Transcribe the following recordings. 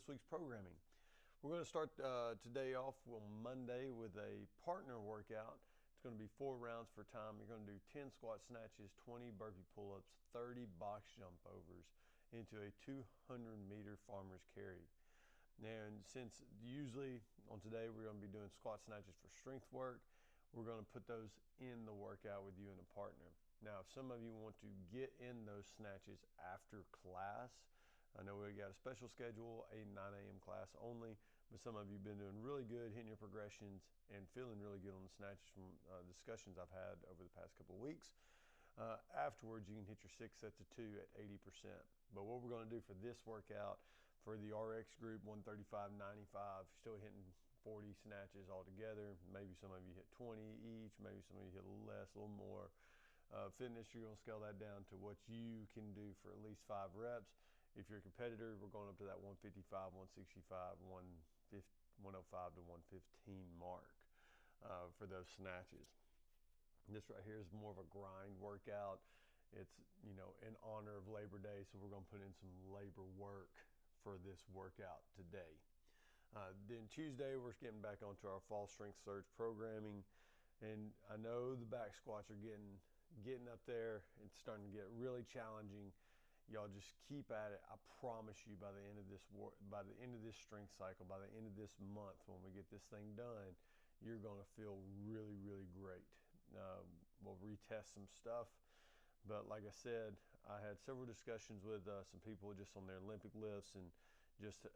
this week's programming. We're going to start today off on Monday with a partner workout. It's going to be 4 rounds for time. You're going to do 10 squat snatches, 20 burpee pull-ups, 30 box jump overs into a 200-meter farmer's carry. And since usually on today we're going to be doing squat snatches for strength work, we're going to put those in the workout with you and a partner. Now, if some of you want to get in those snatches after class, I know we got a special schedule, 8 and 9 a.m. class only, but some of you have been doing really good, hitting your progressions and feeling really good on the snatches from discussions I've had over the past couple of weeks. Afterwards, you can hit your 6 sets of 2 at 80%. But what we're going to do for this workout, for the RX group, 135-95, still hitting 40 snatches altogether. Maybe some of you hit 20 each, maybe some of you hit a little less, a little more. Fitness, you're going to scale that down to what you can do for at least 5 reps. If you're a competitor, we're going up to that 155, 165, 105 to 115 mark for those snatches. This right here is more of a grind workout. It's, you know, in honor of Labor Day, so we're going to put in some labor work for this workout today. Then Tuesday, we're getting back onto our fall strength surge programming, and I know the back squats are getting up there. It's starting to get really challenging. Y'all just keep at it. I promise you, by the end of this strength cycle, by the end of this month, when we get this thing done, you're going to feel really, really great. We'll retest some stuff, but like I said, I had several discussions with some people just on their Olympic lifts and just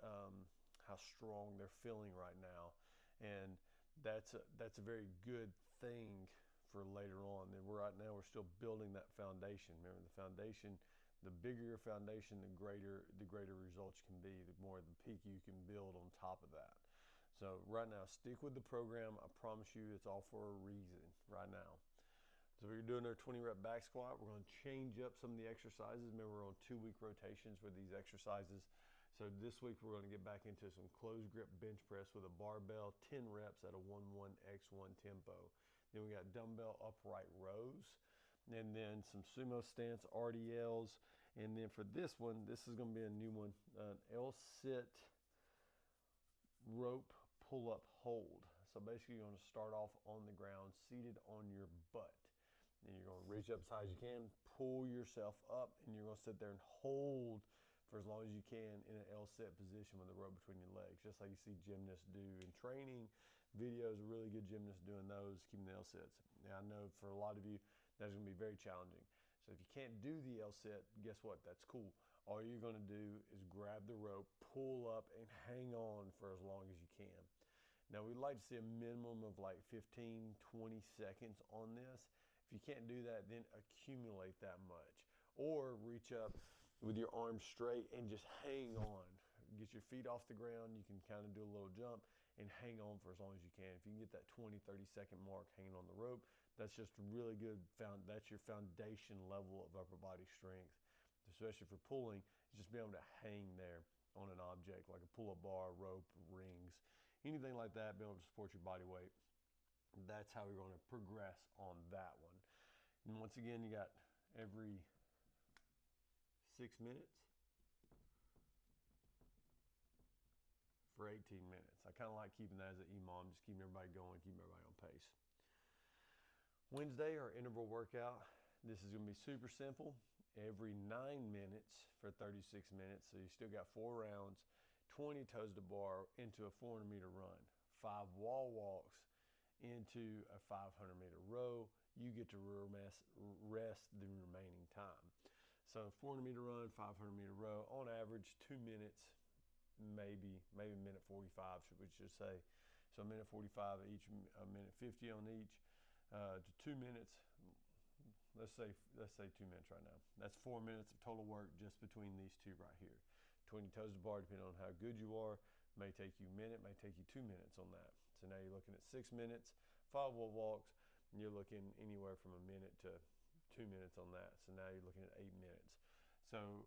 how strong they're feeling right now, and that's a very good thing for later on. And right now we're still building that foundation. Remember, the foundation, the bigger your foundation, the greater results can be, the more the peak you can build on top of that. So right now, stick with the program. I promise you, it's all for a reason right now. So we're doing our 20 rep back squat. We're going to change up some of the exercises. Remember, we're on 2-week rotations with these exercises. So this week we're going to get back into some closed grip bench press with a barbell, 10 reps at a 1-1-x1 tempo. Then we got dumbbell upright rows, and then some sumo stance RDLs. And then for this one, this is going to be a new one, an L-sit rope pull-up hold. So basically you're going to start off on the ground, seated on your butt. Then you're going to reach up as high as you can, pull yourself up, and you're going to sit there and hold for as long as you can in an L-sit position with a rope between your legs, just like you see gymnasts do in training videos. Really good gymnasts doing those, keeping the L-sits. Now, I know for a lot of you, that's going to be very challenging. So if you can't do the L-sit, guess what? That's cool. All you're going to do is grab the rope, pull up, and hang on for as long as you can. Now, we'd like to see a minimum of like 15, 20 seconds on this. If you can't do that, then accumulate that much. Or reach up with your arms straight and just hang on. Get your feet off the ground. You can kind of do a little jump and hang on for as long as you can. If you can get that 20, 30 second mark hanging on the rope, that's just really good. That's your foundation level of upper body strength, especially for pulling. Just being able to hang there on an object like a pull-up bar, rope, rings, anything like that, being able to support your body weight. That's how we're going to progress on that one. And once again, you got every 6 minutes for 18 minutes. I kind of like keeping that as an EMOM, just keeping everybody going, keeping everybody on pace. Wednesday, our interval workout. This is going to be super simple. Every 9 minutes for 36 minutes. So you still got 4 rounds, 20 toes to bar into a 400-meter run, 5 wall walks into a 500-meter row. You get to rest the remaining time. So 400-meter run, 500-meter row, on average 2 minutes, maybe a minute 45, we should say. So a minute 45 each, a minute 50 on each, to 2 minutes. Let's say 2 minutes right now. That's 4 minutes of total work just between these two right here. 20 toes to bar, depending on how good you are, may take you a minute, may take you 2 minutes on that. So now you're looking at 6 minutes, 5 wall walks, and you're looking anywhere from a minute to 2 minutes on that. So now you're looking at 8 minutes. So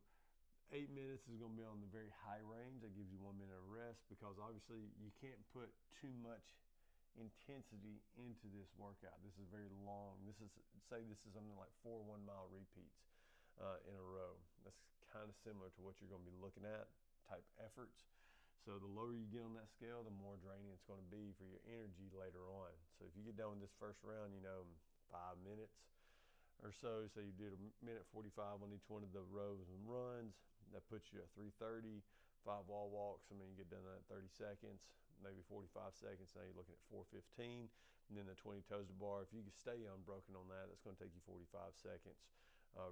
8 minutes is going to be on the very high range. That gives you 1 minute of rest, because obviously you can't put too much intensity into this workout. This is very long. Say this is something like 4 1-mile repeats in a row. That's kind of similar to what you're going to be looking at, type efforts. So the lower you get on that scale, the more draining it's going to be for your energy later on. So if you get done with this first round, 5 minutes or so, so you did a minute 45 on each one of the rows and runs, that puts you at 3:30. 5 wall walks, you get done at 30 seconds, maybe 45 seconds. Now you're looking at 4:15, and then the 20 toes to bar. If you can stay unbroken on that, that's going to take you 45 seconds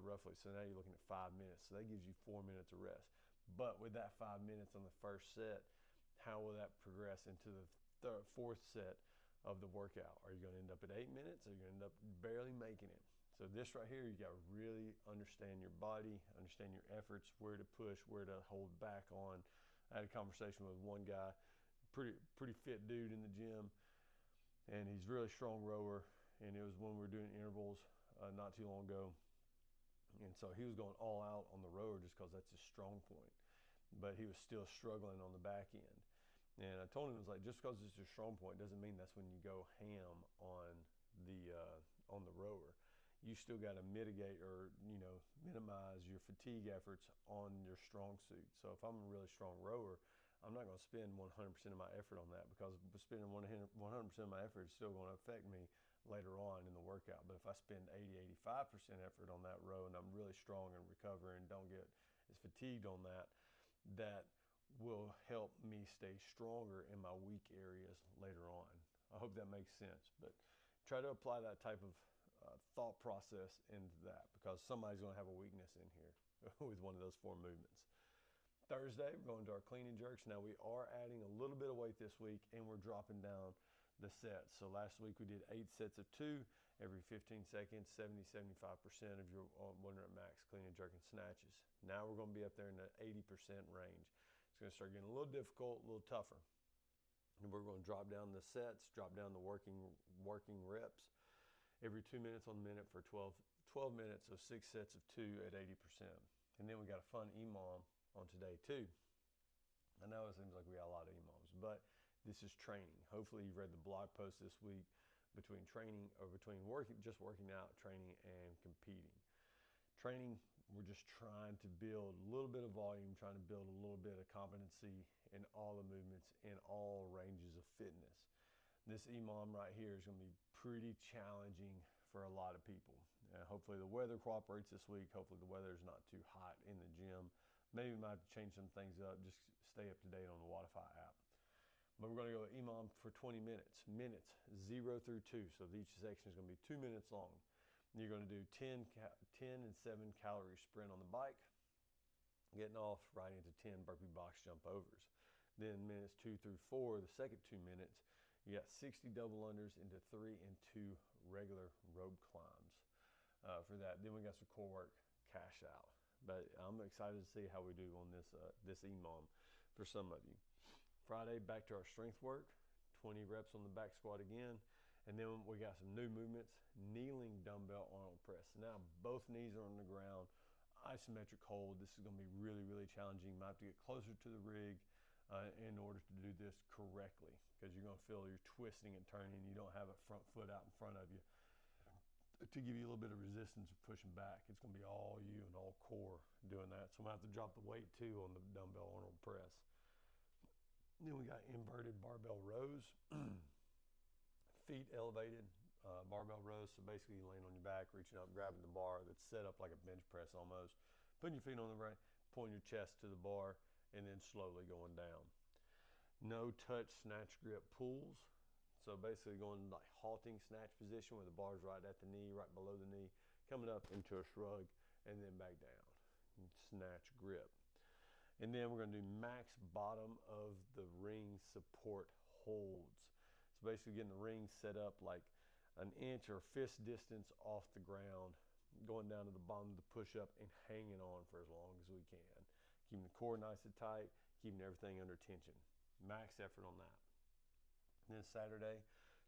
roughly. So now you're looking at 5 minutes. So that gives you 4 minutes of rest. But with that 5 minutes on the first set, how will that progress into the fourth set of the workout? Are you going to end up at 8 minutes? Or are you going to end up barely making it? So this right here, you got to really understand your body, understand your efforts, where to push, where to hold back on. I had a conversation with one guy, pretty fit dude in the gym, and he's a really strong rower. And it was when we were doing intervals not too long ago. And so he was going all out on the rower just because that's his strong point. But he was still struggling on the back end. And I told him, it was like, just because it's your strong point doesn't mean that's when you go ham on the rower. You still got to mitigate or minimize your fatigue efforts on your strong suit. So if I'm a really strong rower, I'm not going to spend 100% of my effort on that, because spending 100% of my effort is still going to affect me later on in the workout. But if I spend 80-85% effort on that row and I'm really strong and recover and don't get as fatigued on that, that will help me stay stronger in my weak areas later on. I hope that makes sense. But try to apply that type of thought process into that, because somebody's going to have a weakness in here with one of those 4 movements. Thursday, we're going to our clean and jerks. Now we are adding a little bit of weight this week, and we're dropping down the sets. So last week we did 8 sets of 2 every 15 seconds, 70-75% of your 1 rep max clean and jerk and snatches. Now we're going to be up there in the 80% range. It's going to start getting a little difficult, a little tougher. And we're going to drop down the sets, drop down the working reps every 2 minutes on the minute for 12 minutes of 6 sets of 2 at 80%. And then we got a fun EMOM on today too. I know it seems like we got a lot of EMOMs, but this is training. Hopefully you've read the blog post this week between just working out, training, and competing. Training, we're just trying to build a little bit of volume, trying to build a little bit of competency in all the movements, in all ranges of fitness. This EMOM right here is going to be pretty challenging for a lot of people. Hopefully the weather cooperates this week. Hopefully the weather is not too hot in the gym. Maybe we might have to change some things up. Just stay up to date on the Wodify app. But we're going to go EMOM for 20 minutes. Minutes 0 through 2. So each section is going to be 2 minutes long. You're going to do 10 and 7 calorie sprint on the bike, getting off right into 10 burpee box jump overs. Then minutes 2 through 4, the second 2 minutes, you got 60 double unders into 3 and 2 regular rope climbs for that. Then we got some core work cash out. But I'm excited to see how we do on this EMOM for some of you. Friday, back to our strength work, 20 reps on the back squat again. And then we got some new movements, kneeling dumbbell Arnold press. Now both knees are on the ground, isometric hold. This is going to be really, really challenging. You might have to get closer to the rig in order to do this correctly, because you're going to feel you're twisting and turning. You don't have a front foot out in front of you to give you a little bit of resistance of pushing back. It's going to be all you and all core doing that. So I'm going to have to drop the weight too on the dumbbell Arnold press. Then we got inverted barbell rows, feet elevated barbell rows. So basically you laying on your back, reaching up, grabbing the bar that's set up like a bench press almost, putting your feet on the right, pointing your chest to the bar, and then slowly going down. No touch snatch grip pulls. So basically going like halting snatch position where the bar's right at the knee, right below the knee, coming up into a shrug, and then back down. Snatch grip. And then we're going to do max bottom of the ring support holds. So basically getting the ring set up like an inch or fist distance off the ground, going down to the bottom of the push-up and hanging on for as long as we can. Keeping the core nice and tight, keeping everything under tension. Max effort on that. And then Saturday,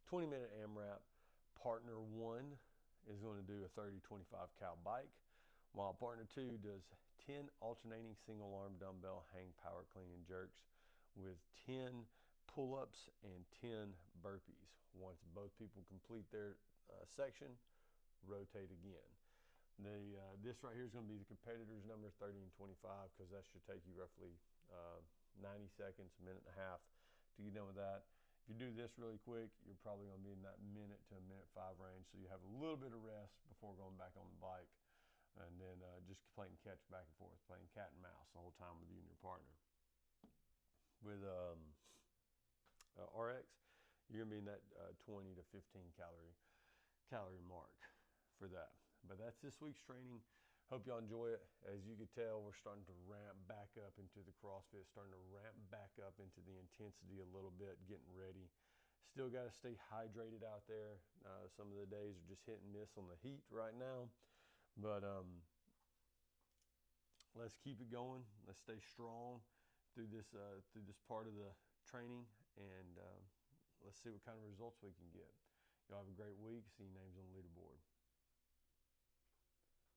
20-minute AMRAP. Partner 1 is going to do a 30-25 cal bike, while partner 2 does 10 alternating single arm dumbbell hang power clean and jerks with 10 pull-ups and 10 burpees. Once both people complete their section, rotate again. This right here is going to be the competitor's number 30 and 25, because that should take you roughly 90 seconds, a minute and a half to get done with that. If you do this really quick, you're probably going to be in that minute to a minute 5 range, so you have a little bit of rest before going back on the bike, and then just playing catch back and forth, playing cat and mouse the whole time with you and your partner. With RX, you're going to be in that 20 to 15 calorie mark for that. But that's this week's training. Hope y'all enjoy it. As you can tell, we're starting to ramp back up into the CrossFit, starting to ramp back up into the intensity a little bit, getting ready. Still got to stay hydrated out there. Some of the days are just hit and miss on the heat right now. But let's keep it going. Let's stay strong through this part of the training, and let's see what kind of results we can get. Y'all have a great week. See your names on the leaderboard.